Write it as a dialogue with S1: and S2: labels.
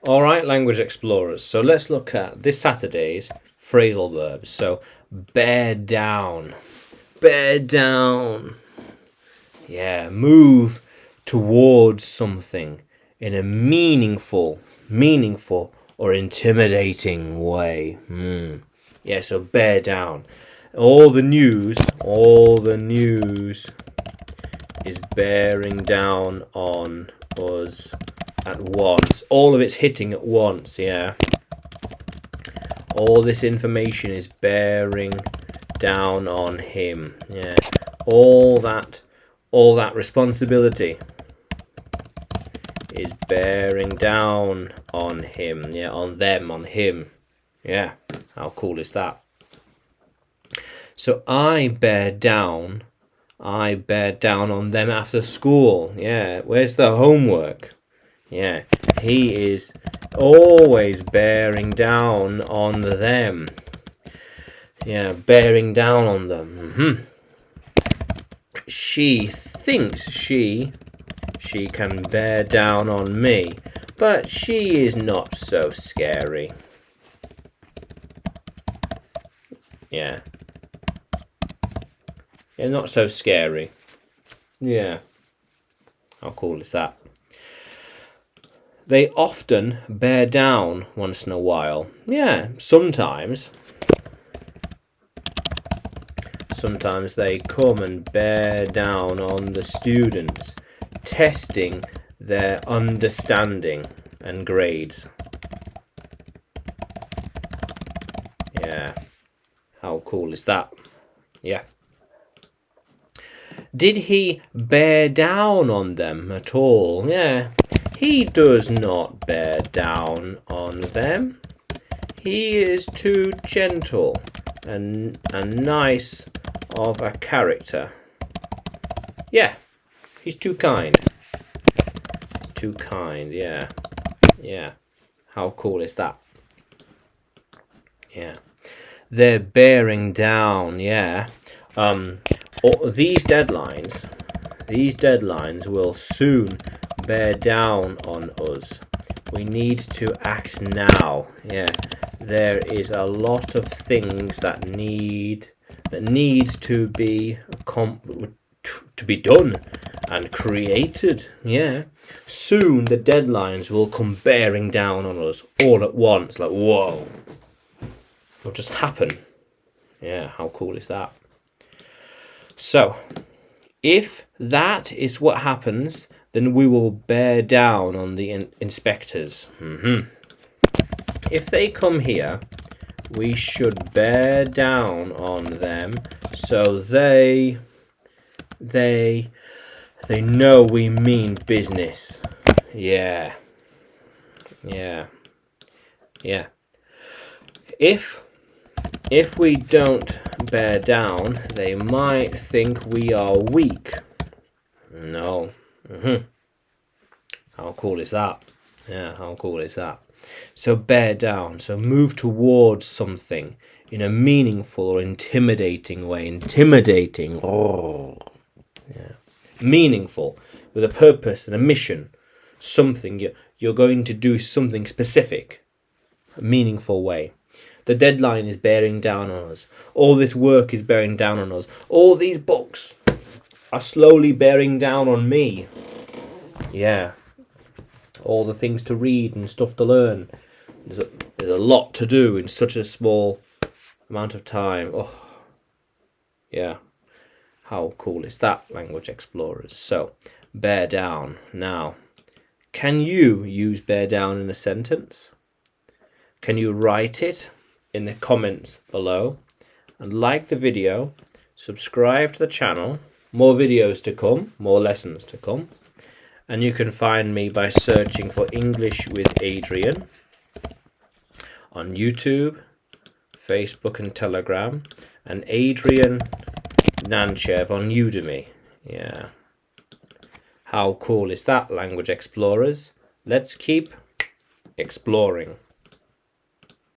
S1: All right, language explorers. So let's look at this Saturday's phrasal verbs. So bear down. Bear down. Yeah, move towards something in a meaningful or intimidating way. Yeah, so bear down. All the news is bearing down on us at once. All of it's hitting at once, yeah. All this information is bearing down on him, yeah. All that responsibility is bearing down on him, yeah, on them, on him. Yeah, how cool is that? So I bear down on them after school. Yeah, where's the homework? Yeah, he is always bearing down on them. Yeah, bearing down on them. She thinks she can bear down on me, but she is not so scary. Yeah. Yeah, not so scary. Yeah. How cool is that? They often bear down once in a while. Yeah, sometimes. Sometimes they come and bear down on the students, testing their understanding and grades. Yeah. How cool is that? Yeah. Did he bear down on them at all? Yeah. He does not bear down on them. He is too gentle and nice of a character. Yeah. He's too kind. Too kind, yeah. Yeah. How cool is that? Yeah. They're bearing down, yeah. These deadlines will soon bear down on us. We need to act now. Yeah, there is a lot of things that need to be done and created. Yeah, soon the deadlines will come bearing down on us all at once. Like, whoa, it'll just happen. Yeah, how cool is that? So, if that is what happens, then we will bear down on the inspectors. If they come here, we should bear down on them so they know we mean business. Yeah. If we don't bear down, they might think we are weak. No. How cool is that? Yeah, how cool is that? So bear down. So move towards something in a meaningful or intimidating way. Intimidating. Oh. Yeah. Meaningful, with a purpose and a mission. Something you're going to do something specific. A meaningful way. The deadline is bearing down on us. All this work is bearing down on us. All these books are slowly bearing down on me. Yeah. All the things to read and stuff to learn. There's a lot to do in such a small amount of time. Oh, yeah. How cool is that, language explorers? So, bear down. Now, can you use bear down in a sentence? Can you write it in the comments below? And like the video, subscribe to the channel. More videos to come, more lessons to come. And you can find me by searching for English with Adrian on YouTube, Facebook and Telegram, and Adrian Nanchev on Udemy. Yeah. How cool is that, language explorers? Let's keep exploring.